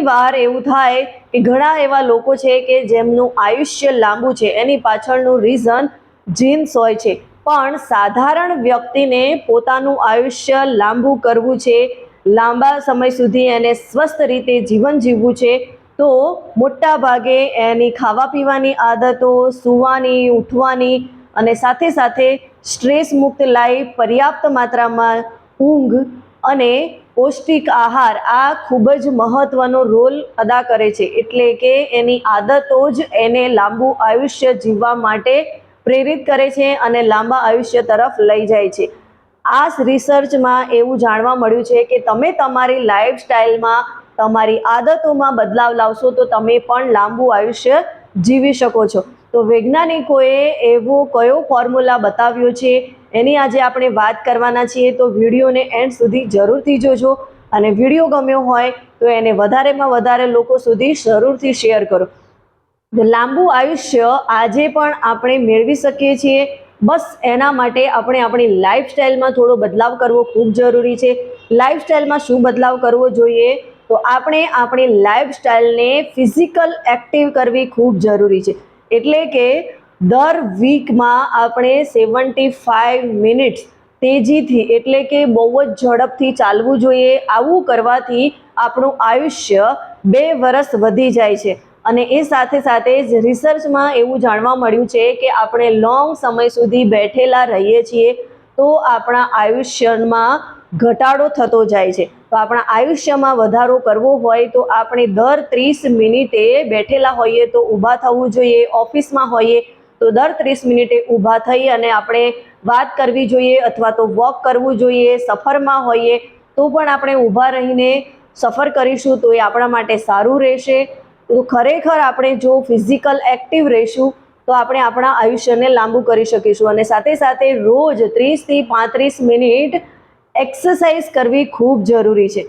વાર એવું થાય કે ઘણા એવા લોકો છે કે જેમનું આયુષ્ય લાંબુ છે, એની પાછળનું રીઝન જીન્સ હોય છે. પણ સાધારણ વ્યક્તિને પોતાનું આયુષ્ય લાંબુ કરવું છે, લાંબા સમય સુધી એને સ્વસ્થ રીતે જીવન જીવવું છે, તો મોટા ભાગે એની ખાવા પીવાની આદતો, સૂવાની, ઉઠવાની અને સાથે સાથે સ્ટ્રેસ મુક્ત લાઈફ, પર્યાપ્ત માત્રામાં ઊંઘ અને પૌષ્ટિક આહાર આ ખૂબ જ મહત્વનો રોલ અદા કરે છે. એટલે કે એની આદતો જ એને લાંબુ આયુષ્ય જીવવા માટે પ્રેરિત કરે છે અને લાંબા આયુષ્ય તરફ લઈ જાય છે. આ રિસર્ચમાં એવું જાણવા મળ્યું છે કે તમે તમારી લાઈફસ્ટાઈલમાં, તમારી આદતોમાં બદલાવ લાવશો તો તમે પણ લાંબુ આયુષ્ય જીવી શકો છો. તો વૈજ્ઞાનિકોએ એવો કયો ફોર્મ્યુલા બતાવ્યો છે એની આજે આપણે વાત કરવાના છીએ. તો વિડીયોને એન્ડ સુધી જરૂરથી જોજો અને વિડીયો ગમ્યો હોય તો એને વધારેમાં વધારે લોકો સુધી જરૂરથી શેર કરો. લાંબુ આયુષ્ય આજે પણ આપણે મેળવી શકીએ છીએ, બસ એના માટે આપણે આપણી લાઈફસ્ટાઈલમાં થોડો બદલાવ કરવો ખૂબ જરૂરી છે. લાઈફસ્ટાઈલમાં શું બદલાવ કરવો જોઈએ? તો આપણે આપણી લાઈફસ્ટાઈલને ફિઝિકલ એક્ટિવ કરવી ખૂબ જરૂરી છે. એટલે કે દર વીકમાં આપણે 75 મિનિટ્સ તેજીથી, એટલે કે બહુ જ ઝડપથી ચાલવું જોઈએ. આવું કરવાથી આપણું આયુષ્ય 2 વર્ષ વધી જાય છે. અને એ સાથે સાથે જ રિસર્ચમાં એવું જાણવા મળ્યું છે કે આપણે લોંગ સમય સુધી બેઠેલા રહીએ છીએ તો આપણા આયુષ્યમાં ઘટાડો થતો જાય છે. તો આપણા આયુષ્યમાં વધારો કરવો હોય તો આપણે દર 30 મિનિટે બેઠેલા હોઈએ તો ઊભા થવું જોઈએ. ઓફિસમાં હોઈએ તો દર 30 મિનિટે ઊભા થઈ અને આપણે વાત કરવી જોઈએ અથવા તો વોક કરવું જોઈએ. સફરમાં હોઈએ તો પણ આપણે ઊભા રહીને સફર કરીશું તો એ આપણા માટે સારું રહેશે. તો ખરેખર આપણે જો ફિઝિકલ એક્ટિવ રહીશું તો આપણે આપણા આયુષ્યને લાંબુ કરી શકીશું. અને સાથે સાથે રોજ 30 થી 35 મિનિટ એક્સરસાઇઝ કરવી ખૂબ જરૂરી છે.